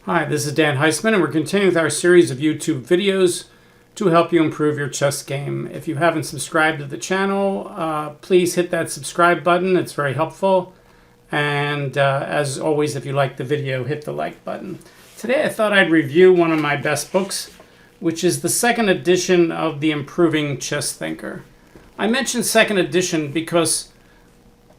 Hi, this is Dan Heisman, and we're continuing with our series of YouTube videos to help you improve your chess game. If you haven't subscribed to the channel, please hit that subscribe button. It's very helpful. And as always, if you like the video, hit the like button. Today I thought I'd review one of my best books, which is the second edition of The Improving Chess Thinker. I mentioned second edition because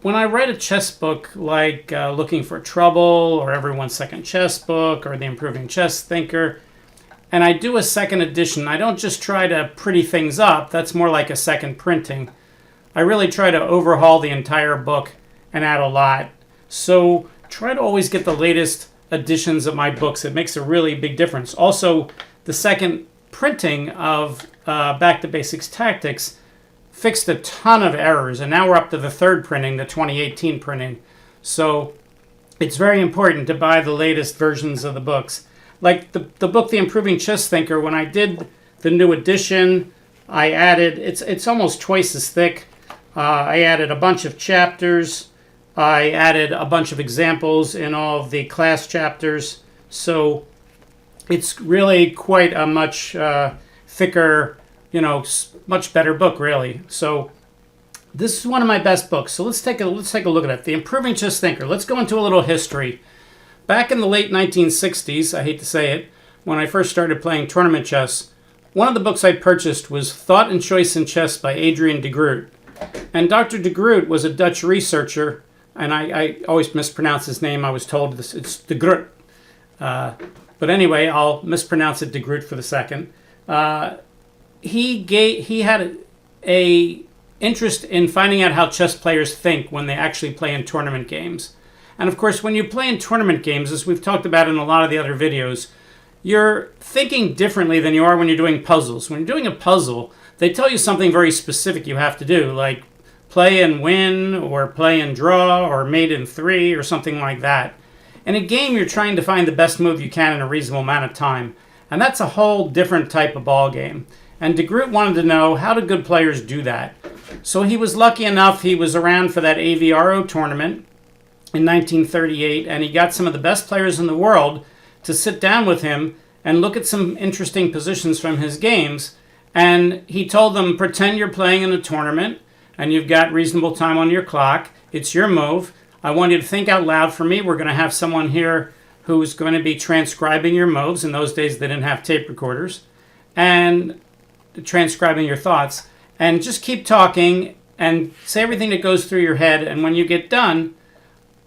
when I write a chess book like Looking for Trouble or Everyone's Second Chess Book or The Improving Chess Thinker, and I do a second edition, I don't just try to pretty things up. That's more like a second printing. I really try to overhaul the entire book and add a lot. So try to always get the latest editions of my books. It makes a really big difference. Also, the second printing of Back to Basics Tactics fixed a ton of errors, and now we're up to the third printing, the 2018 printing. So it's very important to buy the latest versions of the books. Like the book, The Improving Chess Thinker, when I did the new edition, I added, it's almost twice as thick. I added a bunch of chapters. I added a bunch of examples in all of the class chapters. So it's really quite a much thicker, much better book, really. So this is one of my best books. So let's take a look at it. The Improving Chess Thinker. Let's go into a little history. Back in the late 1960s, I hate to say it, when I first started playing tournament chess, one of the books I purchased was Thought and Choice in Chess by Adrian de Groot. And Dr. de Groot was a Dutch researcher, and I always mispronounce his name. I was told it's de Groot. But anyway, I'll mispronounce it de Groot for the second. He had a interest in finding out how chess players think when they actually play in tournament games. And of course, when you play in tournament games, as we've talked about in a lot of the other videos, you're thinking differently than you are when you're doing puzzles. When you're doing a puzzle, they tell you something very specific you have to do, like play and win, or play and draw, or mate in three, or something like that. In a game, you're trying to find the best move you can in a reasonable amount of time. And that's a whole different type of ball game. And de Groot wanted to know, how do good players do that? So he was lucky enough, he was around for that AVRO tournament in 1938, and he got some of the best players in the world to sit down with him and look at some interesting positions from his games. And he told them, pretend you're playing in a tournament, and you've got reasonable time on your clock. It's your move. I want you to think out loud for me. We're going to have someone here who's going to be transcribing your moves. In those days, they didn't have tape recorders. And transcribing your thoughts. And just keep talking and say everything that goes through your head. And when you get done,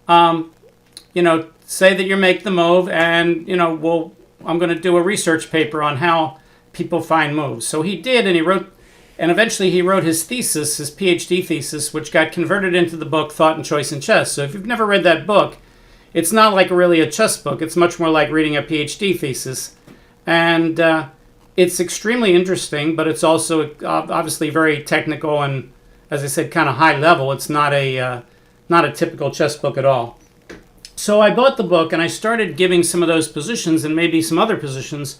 say that you make the move, and, I'm going to do a research paper on how people find moves. So he did, and eventually he wrote his thesis, his PhD thesis, which got converted into the book Thought and Choice in Chess. So if you've never read that book, it's not like really a chess book. It's much more like reading a PhD thesis. And it's extremely interesting, but it's also obviously very technical and, as I said, kind of high level. It's not a typical chess book at all. So I bought the book, and I started giving some of those positions and maybe some other positions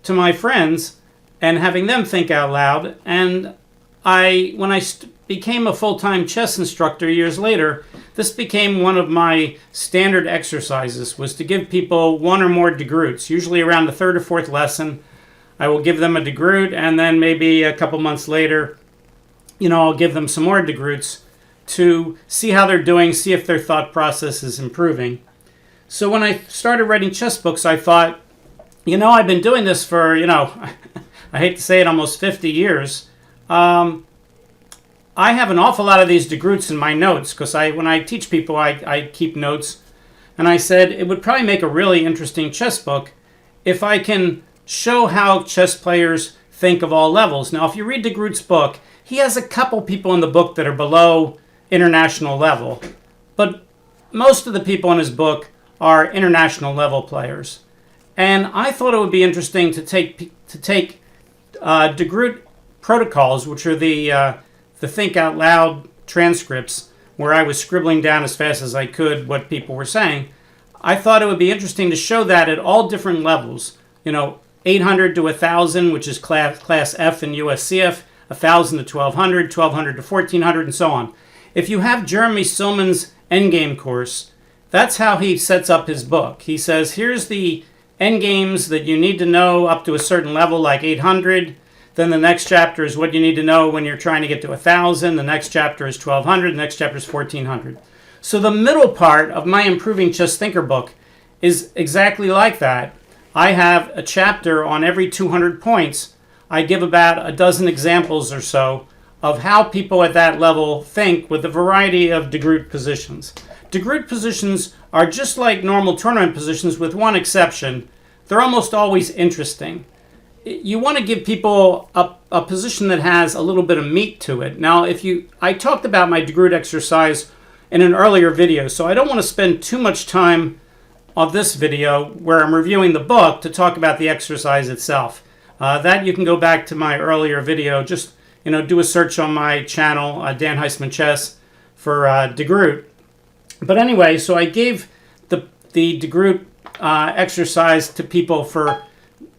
to my friends and having them think out loud. And when I became a full-time chess instructor years later, this became one of my standard exercises, was to give people one or more de Groots. Usually around the third or fourth lesson, I will give them a de Groot, and then maybe a couple months later, I'll give them some more de Groots to see how they're doing, see if their thought process is improving. So when I started writing chess books, I thought, I've been doing this for, I hate to say it, almost 50 years. I have an awful lot of these de Groots in my notes, because when I teach people, I keep notes. And I said, it would probably make a really interesting chess book if I can show how chess players think of all levels. Now, if you read de Groot's book, he has a couple people in the book that are below international level, but most of the people in his book are international level players. And I thought it would be interesting to take de Groot protocols, which are the think out loud transcripts, where I was scribbling down as fast as I could what people were saying. I thought it would be interesting to show that at all different levels. 800 to 1,000, which is class F in USCF, 1,000 to 1,200, 1,200 to 1,400, and so on. If you have Jeremy Silman's Endgame course, that's how he sets up his book. He says, here's the endgames that you need to know up to a certain level, like 800. Then the next chapter is what you need to know when you're trying to get to 1,000. The next chapter is 1,200. The next chapter is 1,400. So the middle part of my Improving Chess Thinker book is exactly like that. I have a chapter on every 200 points. I give about a dozen examples or so of how people at that level think with a variety of de Groot positions. De Groot positions are just like normal tournament positions with one exception. They're almost always interesting. You want to give people a position that has a little bit of meat to it. Now, I talked about my de Groot exercise in an earlier video, so I don't want to spend too much time on this video where I'm reviewing the book to talk about the exercise itself. That you can go back to my earlier video. Just do a search on my channel, Dan Heisman Chess, for de Groot. But anyway, so I gave the de Groot exercise to people for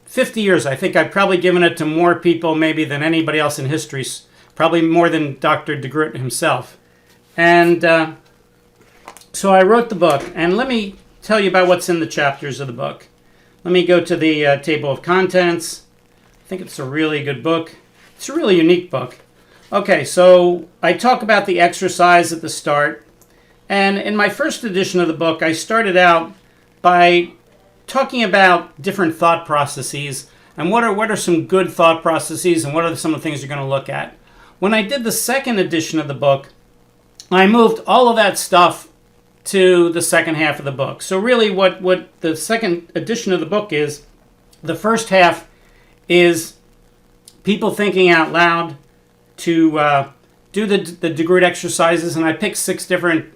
50 years. I think I've probably given it to more people maybe than anybody else in history, probably more than Dr. de Groot himself. And so I wrote the book, and let me tell you about what's in the chapters of the book. Let me go to the table of contents. I think it's a really good book. It's a really unique book. Okay, so I talk about the exercise at the start. And in my first edition of the book, I started out by talking about different thought processes and what are some good thought processes and what are some of the things you're going to look at. When I did the second edition of the book, I moved all of that stuff to the second half of the book. So really what the second edition of the book is, the first half is people thinking out loud to do the de Groot exercises, and I picked 6 different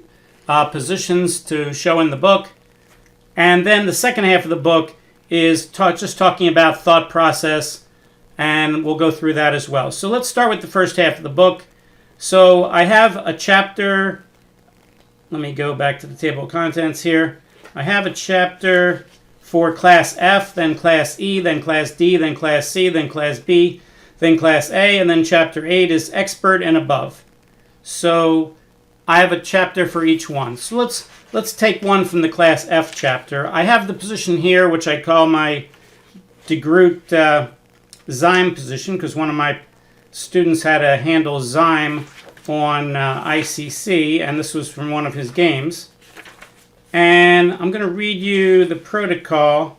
positions to show in the book. And then the second half of the book is just talking about thought process, and we'll go through that as well. So let's start with the first half of the book. So I have a chapter. Let me go back to the table of contents here. I have a chapter for Class F, then Class E, then Class D, then Class C, then Class B, then Class A, and then Chapter 8 is Expert and Above. So I have a chapter for each one. So let's take one from the Class F chapter. I have the position here, which I call my de Groot Zyme position, because one of my students had a handle Zyme on ICC, and this was from one of his games. And I'm going to read you the protocol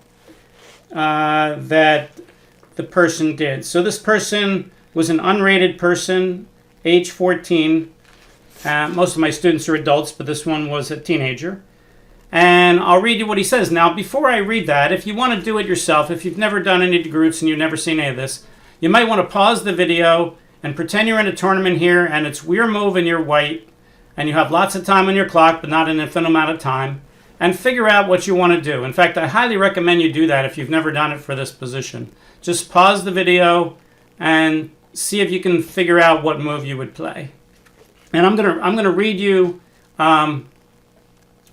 that the person did. So this person was an unrated person, age 14. Most of my students are adults, but this one was a teenager. And I'll read you what he says. Now, before I read that, if you want to do it yourself, if you've never done any de Groots and you've never seen any of this, you might want to pause the video and pretend you're in a tournament here and it's your move and you're white and you have lots of time on your clock but not an infinite amount of time, and figure out what you want to do. In fact, I highly recommend you do that if you've never done it for this position. Just pause the video and see if you can figure out what move you would play. And I'm gonna read you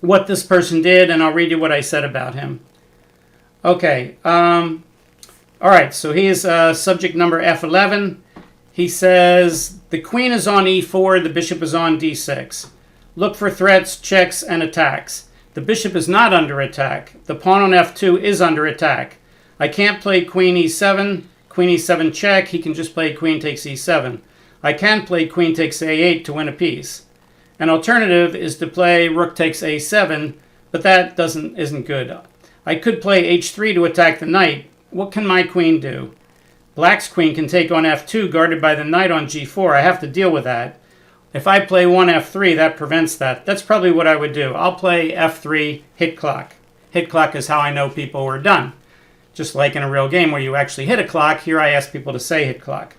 what this person did, and I'll read you what I said about him. Okay. All right. So he is subject number F11. He says the queen is on E4, the bishop is on D6. Look for threats, checks, and attacks. The bishop is not under attack. The pawn on F2 is under attack. I can't play queen E7, queen E7 check. He can just play queen takes E7. I can play queen takes A8 to win a piece. An alternative is to play rook takes A7, but that isn't good. I could play H3 to attack the knight. What can my queen do? Black's queen can take on F2, guarded by the knight on G4. I have to deal with that. If I play 1 F3, that prevents that. That's probably what I would do. I'll play F3, hit clock. Hit clock is how I know people are done. Just like in a real game where you actually hit a clock, here I ask people to say hit clock.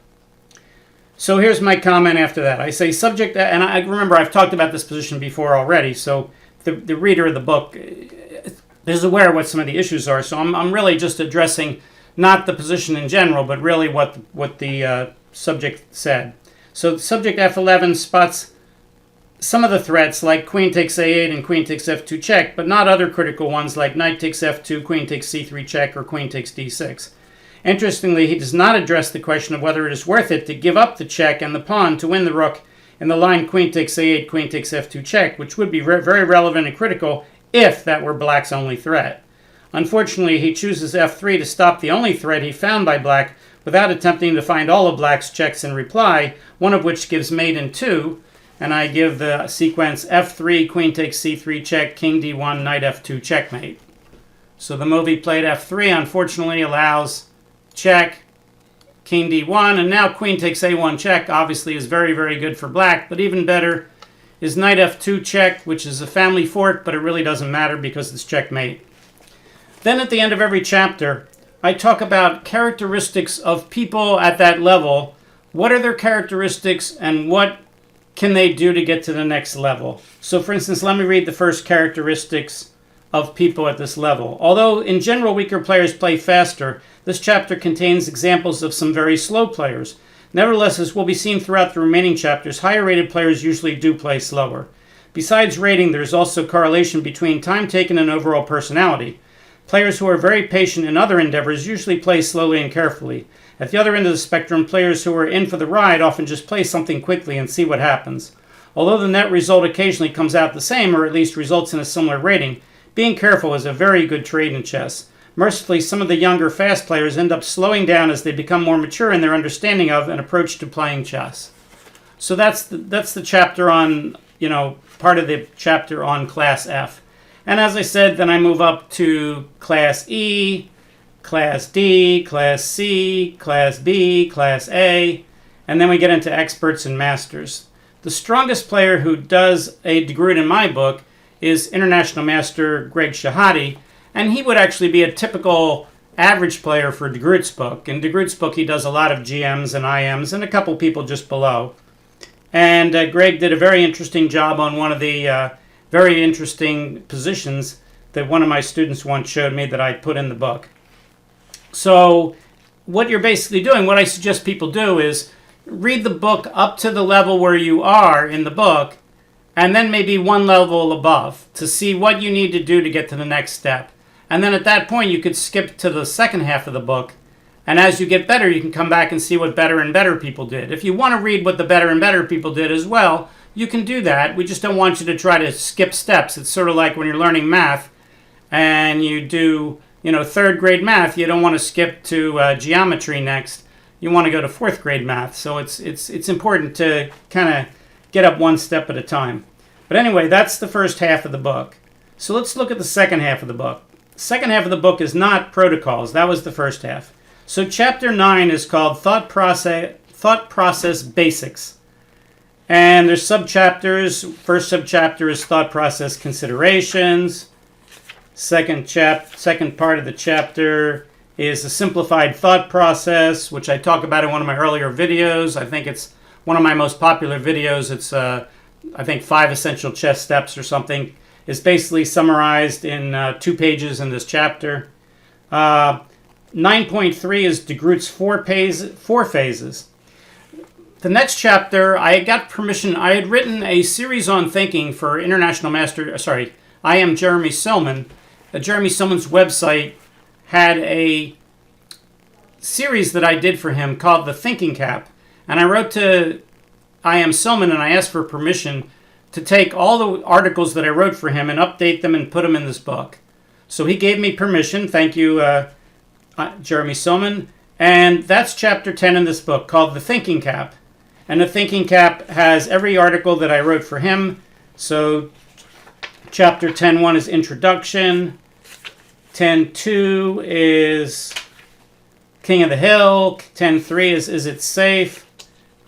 So here's my comment after that. I say subject, and I remember I've talked about this position before already, so the reader of the book is aware of what some of the issues are. So I'm really just addressing not the position in general, but really what the subject said. So subject F11 spots some of the threats like queen takes A8 and queen takes F2 check, but not other critical ones like knight takes F2, queen takes C3 check, or queen takes D6. Interestingly, he does not address the question of whether it is worth it to give up the check and the pawn to win the rook in the line queen takes A8, queen takes F2 check, which would be very relevant and critical if that were black's only threat. Unfortunately, he chooses f3 to stop the only threat he found by black without attempting to find all of black's checks in reply, one of which gives mate in 2, and I give the sequence f3, queen takes c3 check, king d1, knight f2 checkmate. So the move he played f3 unfortunately allows check, king d1, and now queen takes a1 check obviously is very, very good for black, but even better is knight f2 check, which is a family fork, but it really doesn't matter because it's checkmate. Then at the end of every chapter, I talk about characteristics of people at that level. What are their characteristics and what can they do to get to the next level? So for instance, let me read the first characteristics of people at this level. Although in general weaker players play faster, this chapter contains examples of some very slow players. Nevertheless, as will be seen throughout the remaining chapters, higher rated players usually do play slower. Besides rating, there is also correlation between time taken and overall personality. Players who are very patient in other endeavors usually play slowly and carefully. At the other end of the spectrum, players who are in for the ride often just play something quickly and see what happens. Although the net result occasionally comes out the same, or at least results in a similar rating, being careful is a very good trait in chess. Mercifully, some of the younger fast players end up slowing down as they become more mature in their understanding of and approach to playing chess. So that's the chapter on, part of the chapter on Class F. And as I said, then I move up to Class E, Class D, Class C, Class B, Class A, and then we get into experts and masters. The strongest player who does a de Groot in my book is International Master Greg Shahade, and he would actually be a typical average player for de Groot's book. In de Groot's book, he does a lot of GMs and IMs and a couple people just below. And Greg did a very interesting job on one of the very interesting positions that one of my students once showed me that I put in the book. So what you're basically doing, what I suggest people do is read the book up to the level where you are in the book, and then maybe one level above to see what you need to do to get to the next step. And then at that point, you could skip to the second half of the book. And as you get better, you can come back and see what better and better people did. If you want to read what the better and better people did as well, you can do that. We just don't want you to try to skip steps. It's sort of like when you're learning math and you do, third grade math, you don't want to skip to geometry next. You want to go to fourth grade math. So it's important to kind of get up one step at a time. But anyway, that's the first half of the book. So let's look at the second half of the book. The second half of the book is not protocols. That was the first half. So chapter 9 is called Thought Process Basics. And there's sub-chapters. First sub-chapter is Thought Process Considerations. Second part of the chapter is a simplified thought process, which I talk about in one of my earlier videos. I think it's one of my most popular videos. It's, I think, 5 essential chess steps or something. It's basically summarized in 2 pages in this chapter. 9.3 is de Groot's 4 phases. The next chapter, I got permission. I had written a series on thinking for International Master. I am Jeremy Silman. Jeremy Silman's website had a series that I did for him called The Thinking Cap. And I wrote to I am Silman and I asked for permission to take all the articles that I wrote for him and update them and put them in this book. So he gave me permission. Thank you, Jeremy Silman. And that's chapter 10 in this book called The Thinking Cap. And the Thinking Cap has every article that I wrote for him. So chapter 10.1 is Introduction. 10.2 is King of the Hill. 10.3 is It Safe?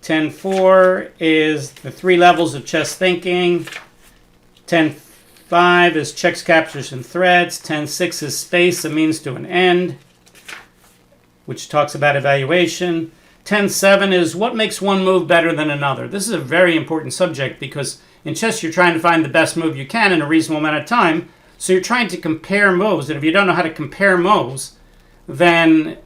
10.4 is the 3 levels of chess thinking. 10.5 is checks, captures, and threats. 10.6 is space, a means to an end, which talks about evaluation. 10.7 is what makes one move better than another. This is a very important subject because in chess you're trying to find the best move you can in a reasonable amount of time. So you're trying to compare moves, and if you don't know how to compare moves, then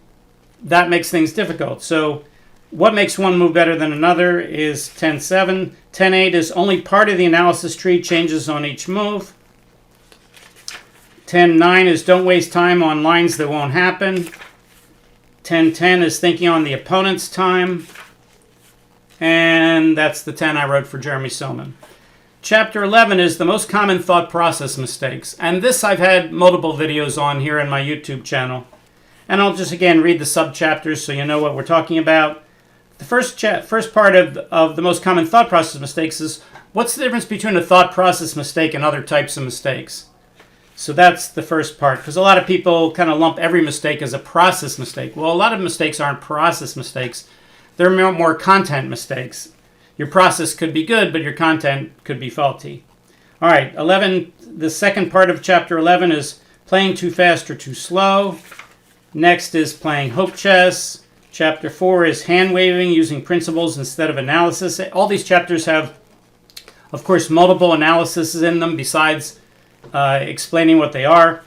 that makes things difficult. So what makes one move better than another is 10.7. 10.8 is only part of the analysis tree changes on each move. 10.9 is don't waste time on lines that won't happen. 10.10 is thinking on the opponent's time. And that's the 10 I wrote for Jeremy Silman. Chapter 11 is the most common thought process mistakes. And this I've had multiple videos on here in my YouTube channel. And I'll just again read the subchapters so you know what we're talking about. The first part of the most common thought process mistakes is what's the difference between a thought process mistake and other types of mistakes? So that's the first part, because a lot of people kind of lump every mistake as a process mistake. Well, a lot of mistakes aren't process mistakes. They're more content mistakes. Your process could be good, but your content could be faulty. All right, 11. The second part of chapter 11 is playing too fast or too slow. Next is playing hope chess. Chapter 4 is hand waving using principles instead of analysis. All these chapters have, of course, multiple analyses in them besides explaining what they are.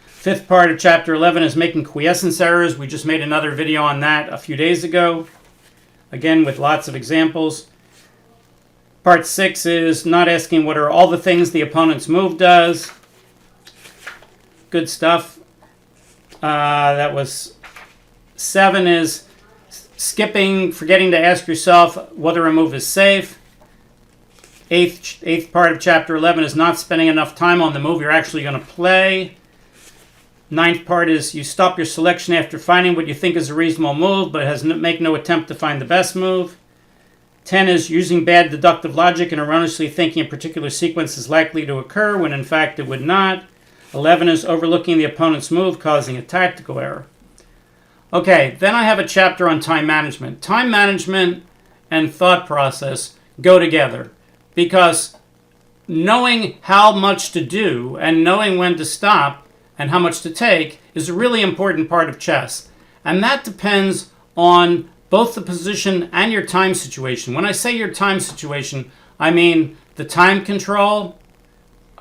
Fifth part of chapter 11 is making quiescence errors. We just made another video on that a few days ago. Again, with lots of examples. Part 6 is not asking what are all the things the opponent's move does. Good stuff. That was 7 is skipping, forgetting to ask yourself whether a move is safe. Eighth part of chapter 11 is not spending enough time on the move you're actually going to play. Ninth part is you stop your selection after finding what you think is a reasonable move, but make no attempt to find the best move. 10 is using bad deductive logic and erroneously thinking a particular sequence is likely to occur when in fact it would not. 11 is overlooking the opponent's move, causing a tactical error. Okay, then I have a chapter on time management. Time management and thought process go together because knowing how much to do and knowing when to stop and how much to take is a really important part of chess. And that depends on both the position and your time situation. When I say your time situation, I mean the time control,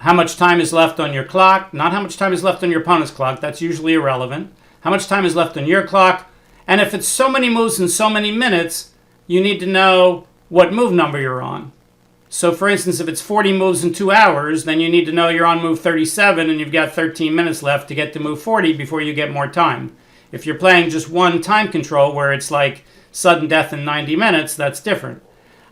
how much time is left on your clock, not how much time is left on your opponent's clock. That's usually irrelevant. How much time is left on your clock. And if it's so many moves in so many minutes, you need to know what move number you're on. So for instance, if it's 40 moves in 2 hours, then you need to know you're on move 37 and you've got 13 minutes left to get to move 40 before you get more time. If you're playing just one time control where it's like sudden death in 90 minutes, that's different.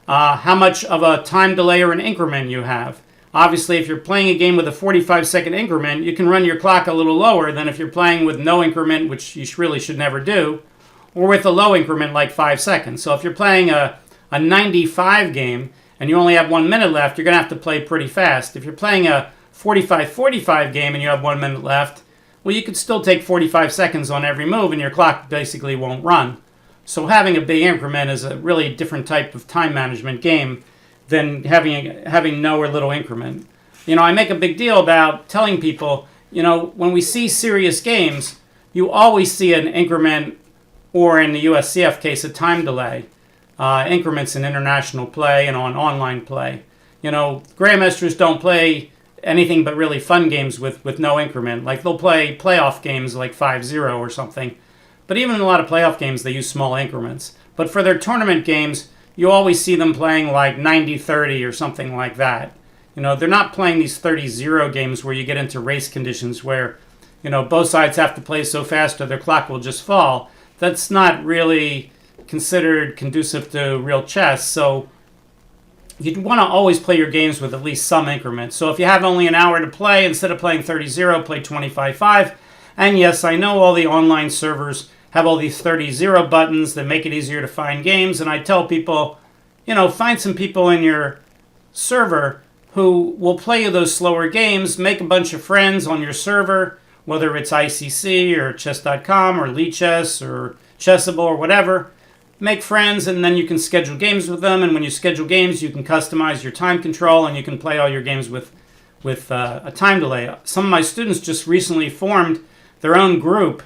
How much of a time delay or an increment you have. Obviously, if you're playing a game with a 45-second increment, you can run your clock a little lower than if you're playing with no increment, which you really should never do, or with a low increment like 5 seconds. So if you're playing a 95 game, and you only have 1 minute left, you're going to have to play pretty fast. If you're playing a 45-45 game and you have 1 minute left, well, you could still take 45 seconds on every move and your clock basically won't run. So having a big increment is a really different type of time management game than having no or little increment. You know, I make a big deal about telling people, you know, when we see serious games, you always see an increment or in the USCF case, a time delay. Increments in international play and on online play. You know, grandmasters don't play anything but really fun games with no increment. Like they'll play playoff games like 5-0 or something. But even in a lot of playoff games, they use small increments. But for their tournament games, you always see them playing like 90-30 or something like that. You know, they're not playing these 30-0 games where you get into race conditions where, you know, both sides have to play so fast or their clock will just fall. That's not really considered conducive to real chess. So you'd want to always play your games with at least some increment. So if you have only an hour to play, instead of playing 30-0, play 25-5. And yes, I know all the online servers have all these 30-0 buttons that make it easier to find games. And I tell people, you know, find some people in your server who will play you those slower games, make a bunch of friends on your server, whether it's ICC or chess.com or Lichess or Chessable or whatever. Make friends, and then you can schedule games with them. And when you schedule games, you can customize your time control, and you can play all your games with a time delay. Some of my students just recently formed their own group,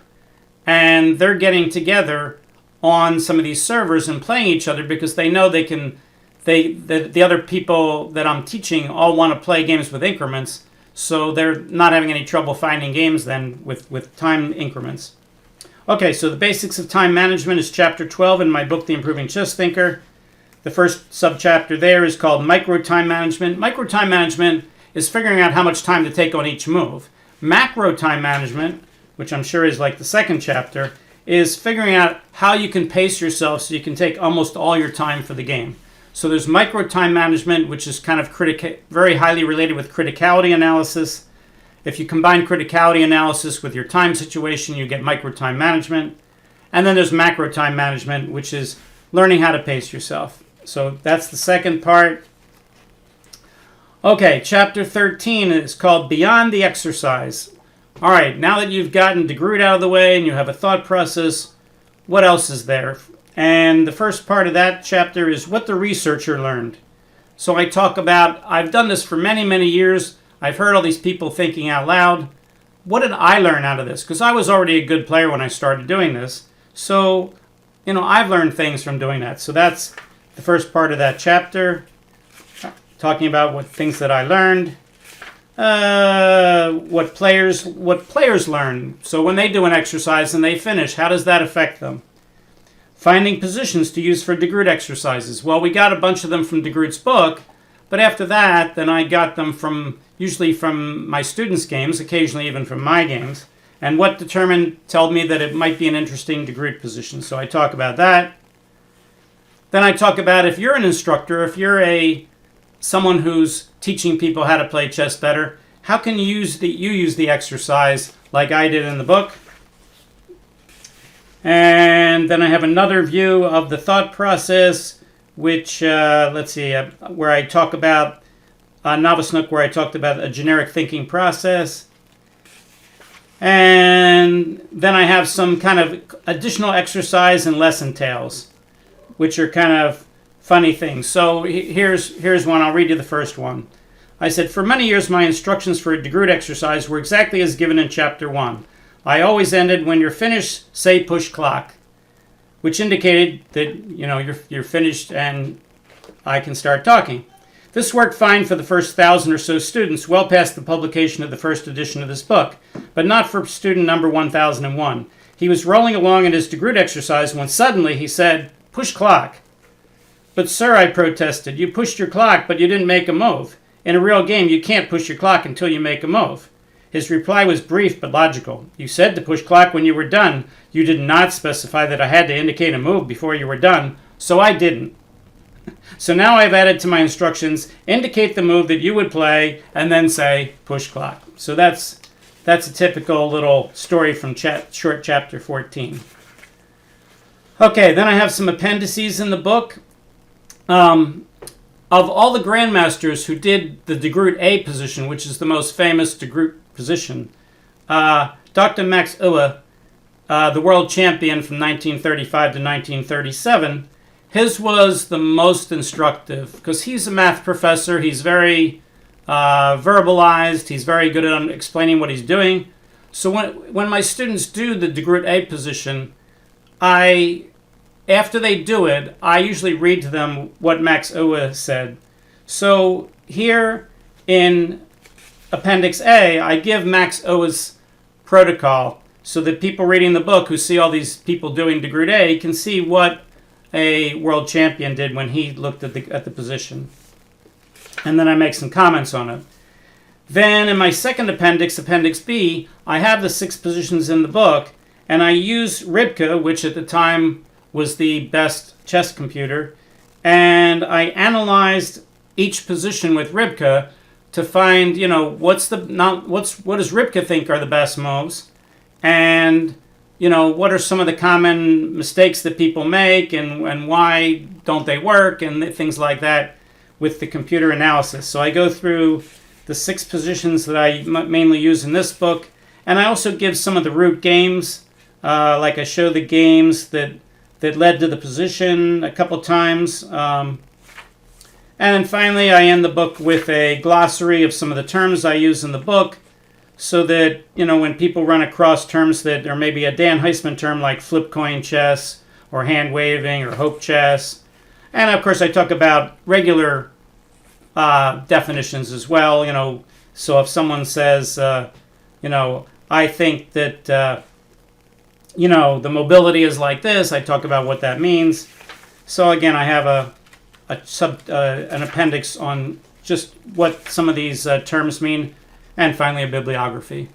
and they're getting together on some of these servers and playing each other because they know the other people that I'm teaching all want to play games with increments, so they're not having any trouble finding games then with time increments. Okay, so the basics of time management is chapter 12 in my book, The Improving Chess Thinker. The first subchapter there is called micro time management. Micro time management is figuring out how much time to take on each move. Macro time management, which I'm sure is like the second chapter, is figuring out how you can pace yourself so you can take almost all your time for the game. So there's micro time management, which is kind of very highly related with criticality analysis. If you combine criticality analysis with your time situation, you get micro time management. And then there's macro time management, which is learning how to pace yourself. So that's the second part. Okay, chapter 13 is called Beyond the Exercise. All right, now that you've gotten Groot out of the way and you have a thought process, what else is there? And the first part of that chapter is what the researcher learned. So I talk about, I've done this for many, many years. I've heard all these people thinking out loud. What did I learn out of this? Because I was already a good player when I started doing this. So, I've learned things from doing that. So that's the first part of that chapter, talking about what things that I learned, what players learn. So when they do an exercise and they finish, how does that affect them? Finding positions to use for Groot exercises. Well, we got a bunch of them from Groot's book, but after that, then I got them usually from my students' games, occasionally even from my games. And what told me that it might be an interesting Groot position. So I talk about that. Then I talk about if you're an instructor, if you're someone who's teaching people how to play chess better, how can you use the exercise like I did in the book? And then I have another view of the thought process, which, where I talk about Novice Nook, where I talked about a generic thinking process. And then I have some kind of additional exercise and lesson tales, which are kind of funny things. So here's one. I'll read you the first one. I said, for many years, my instructions for a Groot exercise were exactly as given in Chapter 1. I always ended, when you're finished, say push clock, which indicated that, you're finished and I can start talking. This worked fine for the first 1,000 or so students, well past the publication of the first edition of this book, but not for student number 1001. He was rolling along in his Groot exercise when suddenly he said, push clock. But sir, I protested, you pushed your clock, but you didn't make a move. In a real game, you can't push your clock until you make a move. His reply was brief but logical. You said to push clock when you were done. You did not specify that I had to indicate a move before you were done, so I didn't. So now I've added to my instructions, indicate the move that you would play, and then say push clock. So that's a typical little story from short chapter 14. Okay, then I have some appendices in the book. Of all the grandmasters who did the Groot A position, which is the most famous Groot position, Dr. Max Uwe, the world champion from 1935 to 1937, his was the most instructive because he's a math professor. He's very verbalized. He's very good at explaining what he's doing. So when my students do the Groot A position, after they do it, I usually read to them what Max Uwe said. So here in Appendix A, I give Max Uwe's protocol so that people reading the book who see all these people doing Groot A can see what a world champion did when he looked at the position. And then I make some comments on it. Then in my second appendix, Appendix B, I have the 6 positions in the book, and I use Ribka, which at the time was the best chess computer, and I analyzed each position with Ribka to find, what does Ribka think are the best moves, and what are some of the common mistakes that people make, and why don't they work, and things like that with the computer analysis. So I go through the 6 positions that I mainly use in this book, and I also give some of the root games, like I show the games that led to the position a couple times. And then finally, I end the book with a glossary of some of the terms I use in the book so that, when people run across terms that are maybe a Dan Heisman term like flip coin chess or hand waving or hope chess. And of course, I talk about regular definitions as well. So if someone says, I think that the mobility is like this, I talk about what that means. So again, I have an appendix on just what some of these terms mean, and finally a bibliography.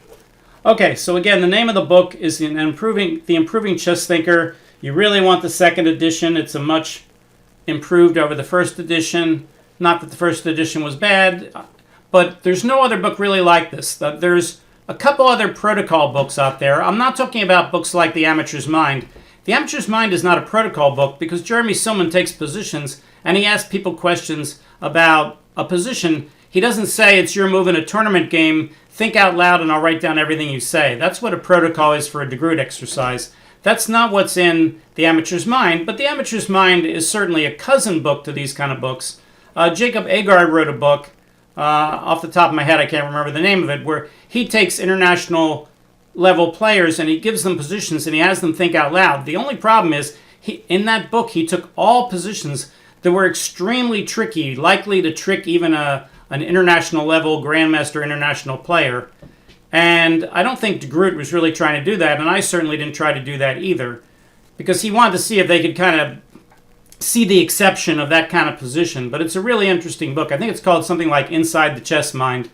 Okay, so again, the name of the book is The Improving Chess Thinker. You really want the second edition. It's a much improved over the first edition. Not that the first edition was bad, but there's no other book really like this. There's a couple other protocol books out there. I'm not talking about books like The Amateur's Mind. The Amateur's Mind is not a protocol book because Jeremy Silman takes positions and he asks people questions about a position. He doesn't say it's your move in a tournament game, think out loud and I'll write down everything you say. That's what a protocol is for a Groot exercise. That's not what's in The Amateur's Mind, but The Amateur's Mind is certainly a cousin book to these kind of books. Jacob Agard wrote a book, off the top of my head I can't remember the name of it, where he takes international level players and he gives them positions and he has them think out loud. The only problem is, in that book he took all positions that were extremely tricky, likely to trick even an international level Grandmaster international player. And I don't think Groot was really trying to do that, and I certainly didn't try to do that either, because he wanted to see if they could kind of see the exception of that kind of position. But it's a really interesting book. I think it's called something like Inside the Chess Mind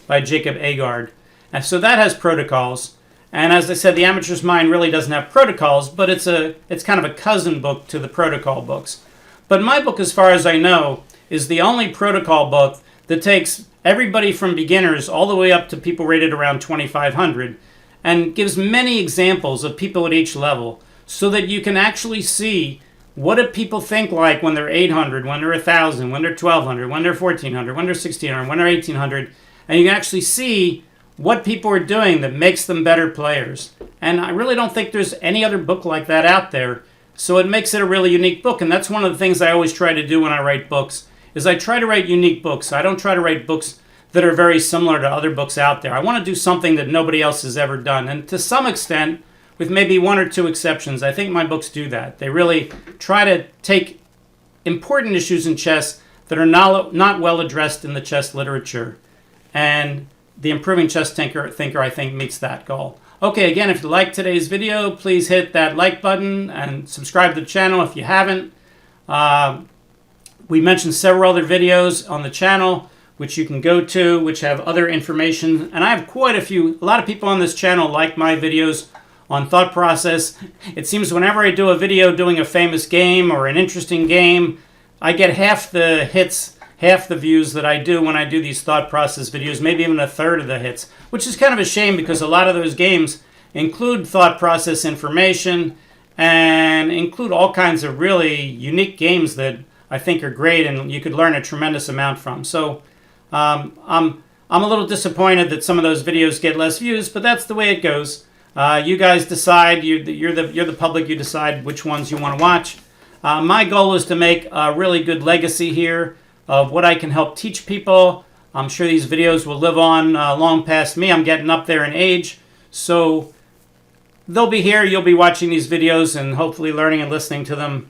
by Jacob Agard. And so that has protocols. And as I said, The Amateur's Mind really doesn't have protocols, but it's kind of a cousin book to the protocol books. But my book, as far as I know, is the only protocol book that takes everybody from beginners all the way up to people rated around 2,500 and gives many examples of people at each level so that you can actually see what do people think like when they're 800, when they're 1,000, when they're 1,200, when they're 1,400, when they're 1,600, when they're 1,800, and you can actually see what people are doing that makes them better players. And I really don't think there's any other book like that out there, so it makes it a really unique book, and that's one of the things I always try to do when I write books, is I try to write unique books. I don't try to write books that are very similar to other books out there. I want to do something that nobody else has ever done. And to some extent, with maybe one or two exceptions, I think my books do that. They really try to take important issues in chess that are not well addressed in the chess literature. And the Improving Chess Thinker, I think, meets that goal. Okay, again, if you liked today's video, please hit that like button and subscribe to the channel if you haven't. We mentioned several other videos on the channel which you can go to, which have other information. And I have quite a lot of people on this channel like my videos on thought process. It seems whenever I do a video doing a famous game or an interesting game, I get half the hits, half the views that I do when I do these thought process videos, maybe even a third of the hits, which is kind of a shame because a lot of those games include thought process information and include all kinds of really unique games that I think are great and you could learn a tremendous amount from. So I'm a little disappointed that some of those videos get less views, but that's the way it goes. You guys decide. You're the public. You decide which ones you want to watch. My goal is to make a really good legacy here of what I can help teach people. I'm sure these videos will live on long past me. I'm getting up there in age, so they'll be here. You'll be watching these videos and hopefully learning and listening to them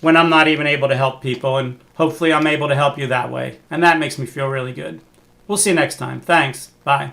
when I'm not even able to help people, and hopefully I'm able to help you that way. And that makes me feel really good. We'll see you next time. Thanks. Bye.